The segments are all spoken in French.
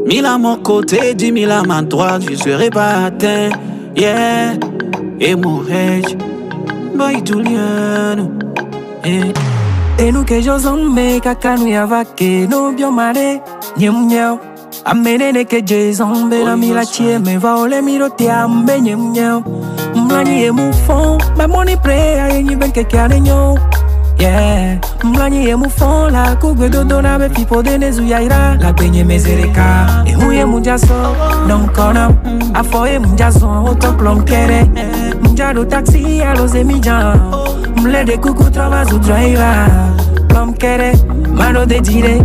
Mille à mon côté, 10 000 à ma droite, je serai pas atteint. Yeah, et mon rage, boy Juliano. Et nous que j'osons me kaka nous yavake no biomare nyem nyeo amene ne que Jason be la mila chie me va ole miro te ambe nyem nyeo mlani e mu fond ma money pray a yenyi ben que kane nyo yeah mlani e mu fond la kugwe dodo na be pipo de nezu yaira la benye mezereka e huye munjaso non kona afo e munjaso auto plom kere munjado taxi a los emijan mle de kuku travazo driver plom kere mano de dire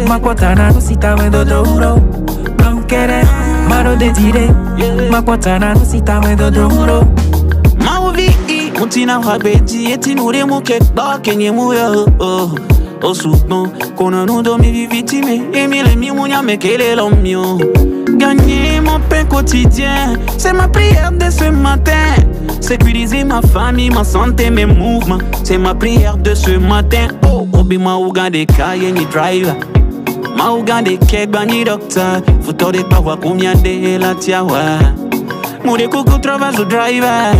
makwatana no sita me do duro plom kere mano de dire makwatana no sita me do duro Mauvi mutina wabeti eti nure muke kenye muyo o souvent qu'on nous donne victime Emile mi munya mekele l'omio gagner mon pain quotidien c'est ma prière de ce matin sécuriser ma famille ma santé mes mouvements c'est ma prière de ce matin oh obi ma ugande kaye ni driver ma ugande kegba ni docteur futo de pa combien de la tiawa mure kuku travazo driver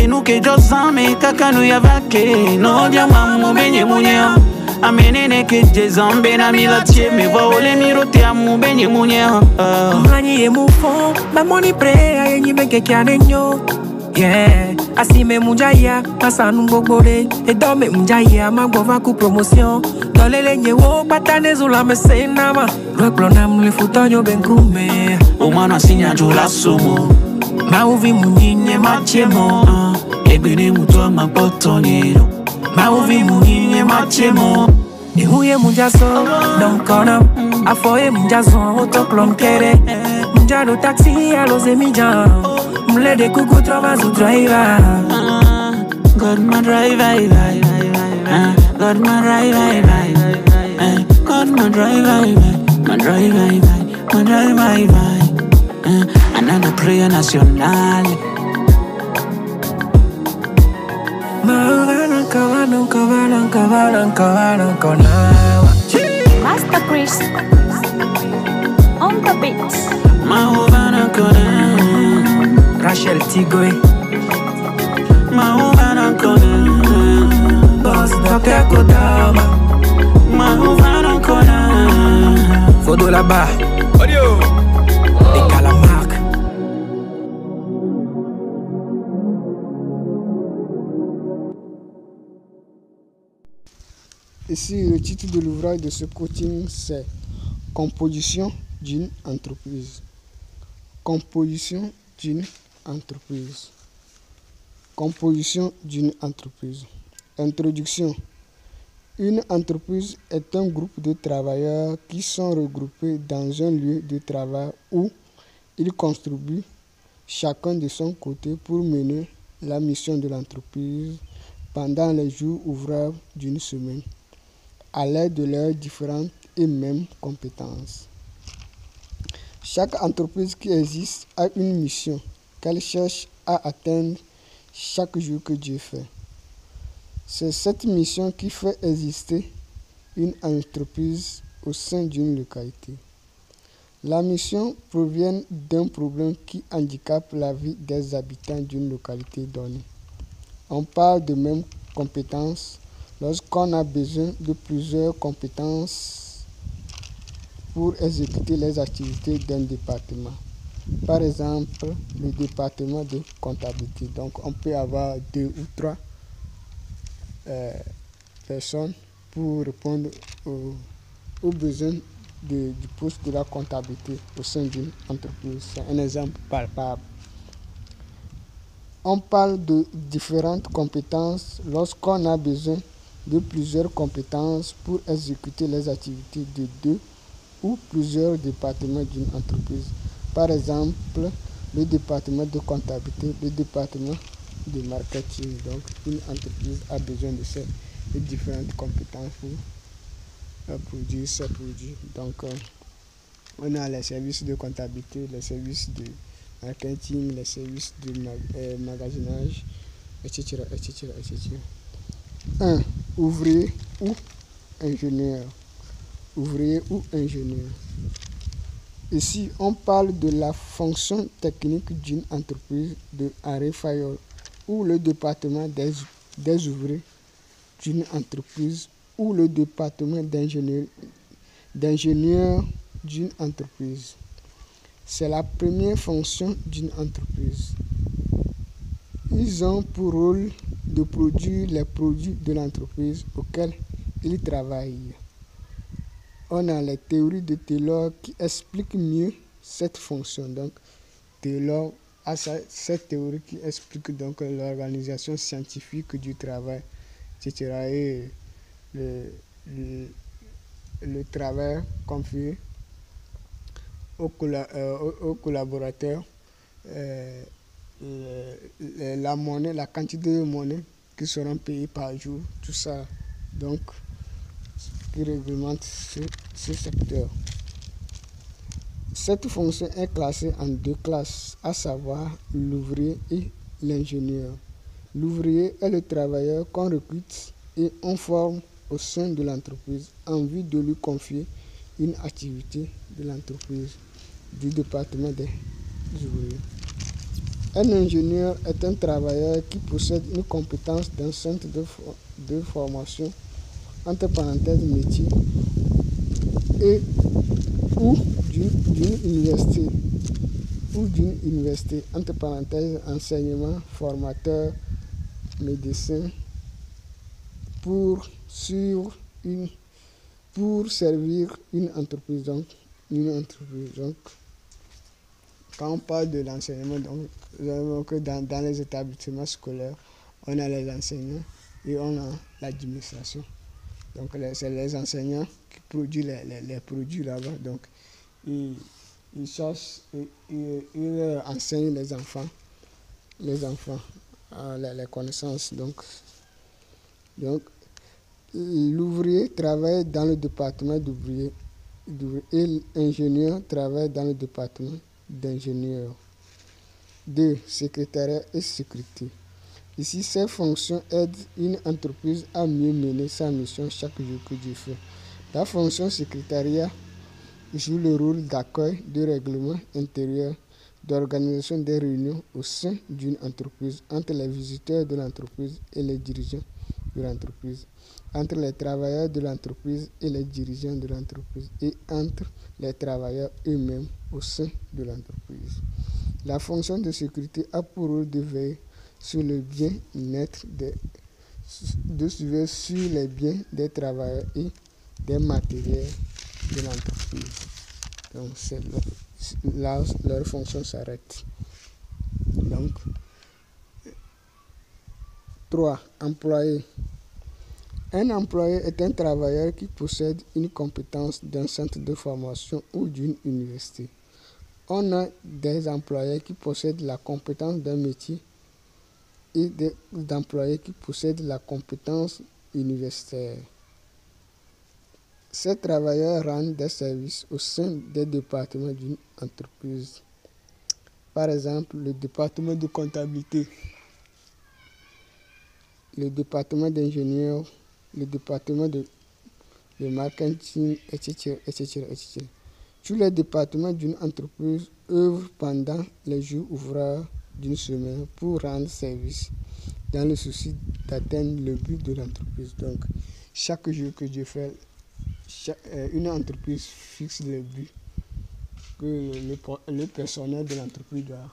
et nous que j'osons me kaka nous yavake no dia mamu benye munya amenene que jezambe na milatie me va ole mirote amu benye munya mlani e mu fond ma money pray a yenyi ben que kane nyo yeah asime munjaya pasanu gbogbore e dome munjaya magbova ku promotion dolele nyewo patane zula mesena ma replona mle futonyo benkume o mana sinya jula sumo ma uvi munyinye machemo ebene muto ma potonero ma uvi munyinye machemo e huye munjaso don kona afo e munjaso auto plom kere munjado taxi a los emijan mle de kuku travazo driver God my driver God my driver God my driver my driver another prayer national Master Chris on the beats. Mahovana Kona Rachel Tigoy Mahovana Kona Boss Dr. Kodama Mahovana Kona Fodo là-bas Audio et Calamarque. Ici, le titre de l'ouvrage de ce coaching, c'est Composition d'une entreprise. Composition d'une entreprise. Composition d'une entreprise. Introduction. Une entreprise est un groupe de travailleurs qui sont regroupés dans un lieu de travail où ils contribuent chacun de son côté pour mener la mission de l'entreprise pendant les jours ouvrables d'une semaine, à l'aide de leurs différentes et mêmes compétences. Chaque entreprise qui existe a une mission qu'elle cherche à atteindre chaque jour que Dieu fait. C'est cette mission qui fait exister une entreprise au sein d'une localité. La mission provient d'un problème qui handicape la vie des habitants d'une localité donnée. On parle de mêmes compétences lorsqu'on a besoin de plusieurs compétences pour exécuter les activités d'un département. Par exemple, le département de comptabilité. Donc, on peut avoir 2 ou 3 personnes pour répondre aux besoins du poste de la comptabilité au sein d'une entreprise. C'est un exemple palpable. On parle de différentes compétences lorsqu'on a besoin de plusieurs compétences pour exécuter les activités de 2 ou plusieurs départements d'une entreprise. Par exemple, le département de comptabilité, le département de marketing. Donc, une entreprise a besoin de ces différentes compétences pour produire ses produits. Donc, on a les services de comptabilité, les services de marketing, les services de magasinage, etc., etc., etc. 1. Ouvrier ou ingénieur, ouvrier ou ingénieur. Ici, on parle de la fonction technique d'une entreprise de Henri Fayol ou le département des ouvriers d'une entreprise ou le département d'ingénieur d'une entreprise. C'est la première fonction d'une entreprise. Ils ont pour rôle de produire les produits de l'entreprise auxquels ils travaillent. On a les théories de Taylor qui expliquent mieux cette fonction. Donc, Taylor a cette théorie qui explique donc l'organisation scientifique du travail, etc. Et le travail confié aux collaborateurs, la monnaie, la quantité de monnaie qui seront payés par jour, tout ça. Donc, qui réglemente ce secteur. Cette fonction est classée en deux classes, à savoir l'ouvrier et l'ingénieur. L'ouvrier est le travailleur qu'on recrute et on forme au sein de l'entreprise en vue de lui confier une activité de l'entreprise, du département des ouvriers. Un ingénieur est un travailleur qui possède une compétence d'un centre de formation entre parenthèses métier et ou d'une université entre parenthèses enseignement formateur médecin pour servir une entreprise. Donc quand on parle de l'enseignement, donc dans les établissements scolaires, on a les enseignants et on a l'administration. Donc c'est les enseignants qui produisent les produits là-bas. Donc ils cherchent et ils enseignent les enfants les connaissances. Donc l'ouvrier travaille dans le département d'ouvrier et l'ingénieur travaille dans le département d'ingénieur. 2. Secrétariat et sécurité. Ici, ces fonctions aident une entreprise à mieux mener sa mission chaque jour que Dieu fait. La fonction secrétariat joue le rôle d'accueil, de règlement intérieur, d'organisation des réunions au sein d'une entreprise, entre les visiteurs de l'entreprise et les dirigeants de l'entreprise, entre les travailleurs de l'entreprise et les dirigeants de l'entreprise, et entre les travailleurs eux-mêmes au sein de l'entreprise. La fonction de sécurité a pour rôle de veiller sur le bien-être de suivre sur les biens des travailleurs et des matériels de l'entreprise. Donc c'est là leur fonction s'arrête. Donc 3. Employé. Un employé est un travailleur qui possède une compétence d'un centre de formation ou d'une université. On a des employés qui possèdent la compétence d'un métier et des employés qui possèdent la compétence universitaire. Ces travailleurs rendent des services au sein des départements d'une entreprise. Par exemple, le département de comptabilité, le département d'ingénieur, le département de marketing, etc., etc. Tous les départements d'une entreprise œuvrent pendant les jours ouvrables d'une semaine pour rendre service dans le souci d'atteindre le but de l'entreprise. Donc, chaque jour que Dieu fait, une entreprise fixe le but que le personnel de l'entreprise doit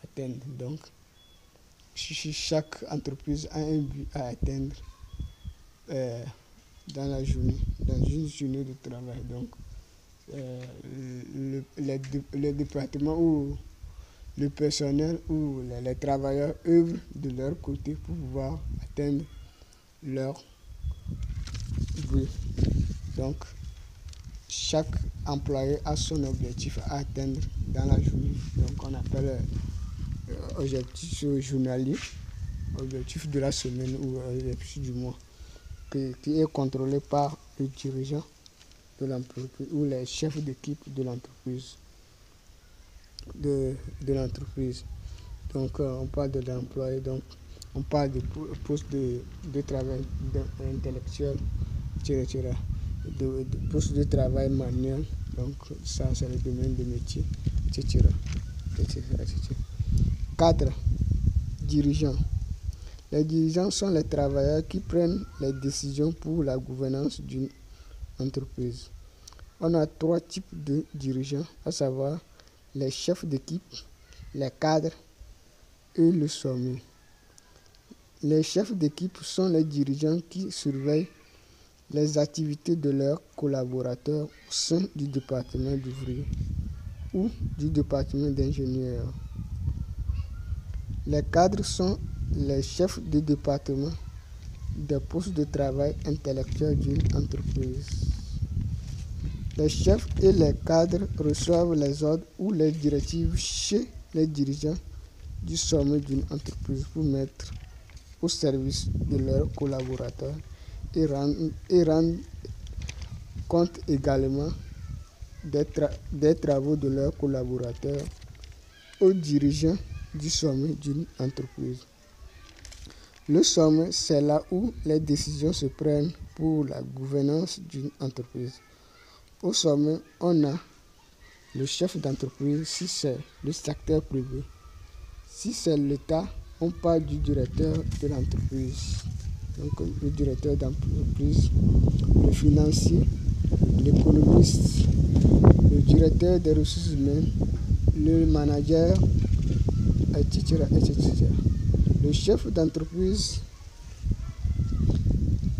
atteindre. Donc, chaque entreprise a un but à atteindre dans la journée, dans une journée de travail. Donc, le département ou le personnel ou les travailleurs œuvrent de leur côté pour pouvoir atteindre leur but. Donc, chaque employé a son objectif à atteindre dans la journée. Donc, on appelle objectif journalier, objectif de la semaine ou objectif du mois, qui est contrôlé par le dirigeant de l'entreprise ou les chefs d'équipe de l'entreprise. Donc, on parle de l'employé, donc on parle de poste de travail intellectuel, etc. De poste de travail manuel, donc ça c'est le domaine de métier, etc. 4. Dirigeants. Les dirigeants sont les travailleurs qui prennent les décisions pour la gouvernance d'une entreprise. On a 3 types de dirigeants, à savoir les chefs d'équipe, les cadres et le sommet. Les chefs d'équipe sont les dirigeants qui surveillent les activités de leurs collaborateurs au sein du département d'ouvriers ou du département d'ingénieurs. Les cadres sont les chefs de département des postes de travail intellectuels d'une entreprise. Les chefs et les cadres reçoivent les ordres ou les directives chez les dirigeants du sommet d'une entreprise pour mettre au service de leurs collaborateurs et rendre compte également des travaux de leurs collaborateurs aux dirigeants du sommet d'une entreprise. Le sommet, c'est là où les décisions se prennent pour la gouvernance d'une entreprise. Au sommet, on a le chef d'entreprise si c'est le secteur privé. Si c'est l'État, on parle du directeur de l'entreprise. Donc le directeur d'entreprise, le financier, l'économiste, le directeur des ressources humaines, le manager, etc. Le chef d'entreprise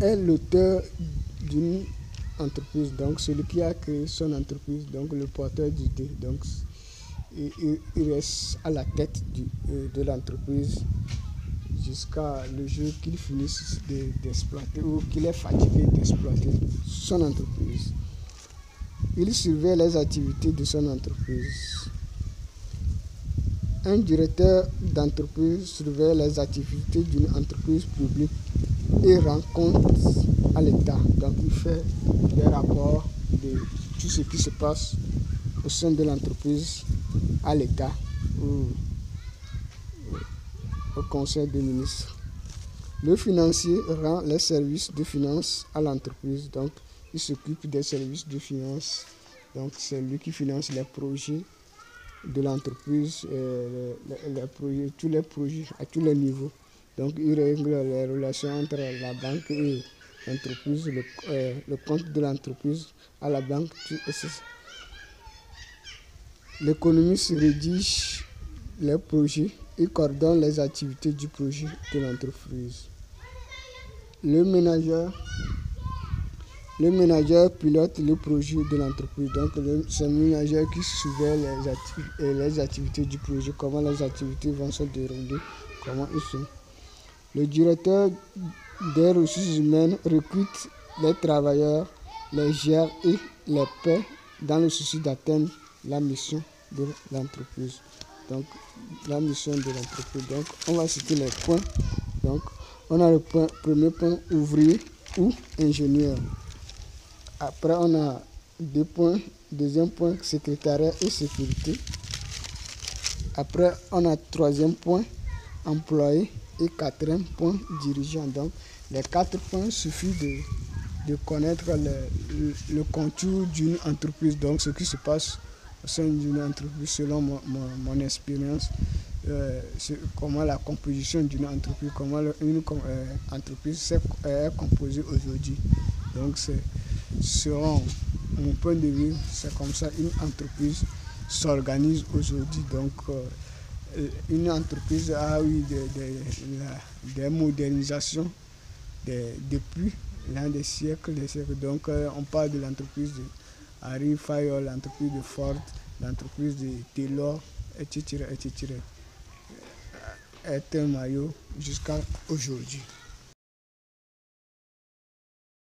est l'auteur d'une entreprise, donc celui qui a créé son entreprise, donc le porteur d'idées. Donc il reste à la tête de l'entreprise jusqu'à le jour qu'il finisse d'exploiter ou qu'il est fatigué d'exploiter son entreprise. Il surveille les activités de son entreprise. Un directeur d'entreprise surveille les activités d'une entreprise publique et rend compte à l'État. Donc il fait des rapports de tout ce qui se passe au sein de l'entreprise à l'État ou au Conseil des ministres. Le financier rend les services de finance à l'entreprise. Donc il s'occupe des services de finance. Donc c'est lui qui finance les projets de l'entreprise, tous les projets à tous les niveaux. Donc il règle les relations entre la banque et l'entreprise, le compte de l'entreprise à la banque, etc. L'économiste rédige les projets et coordonne les activités du projet de l'entreprise. Le manager pilote le projet de l'entreprise. Donc c'est le manager qui surveille les activités du projet, comment les activités vont se dérouler, comment ils sont. Le directeur des ressources humaines recrute les travailleurs, les gère et les paie dans le souci d'atteindre la mission de l'entreprise. Donc la mission de l'entreprise. Donc on va citer les points. Donc on a le premier point, ouvrier ou ingénieur. Après on a 2 points. Deuxième point, secrétariat et sécurité. Après on a 3e point, employé. Et 4e point, dirigeant. Donc les 4 points suffit de connaître le contour d'une entreprise. Donc ce qui se passe au sein d'une entreprise selon mon expérience, comment la composition d'une entreprise, comment une entreprise est composée aujourd'hui. Donc selon mon point de vue, c'est comme ça une entreprise s'organise aujourd'hui. Donc une entreprise a eu des modernisations depuis l'un des siècles. Donc on parle de l'entreprise de Harry Fayol, l'entreprise de Ford, l'entreprise de Taylor, etc. Et un maillot jusqu'à aujourd'hui.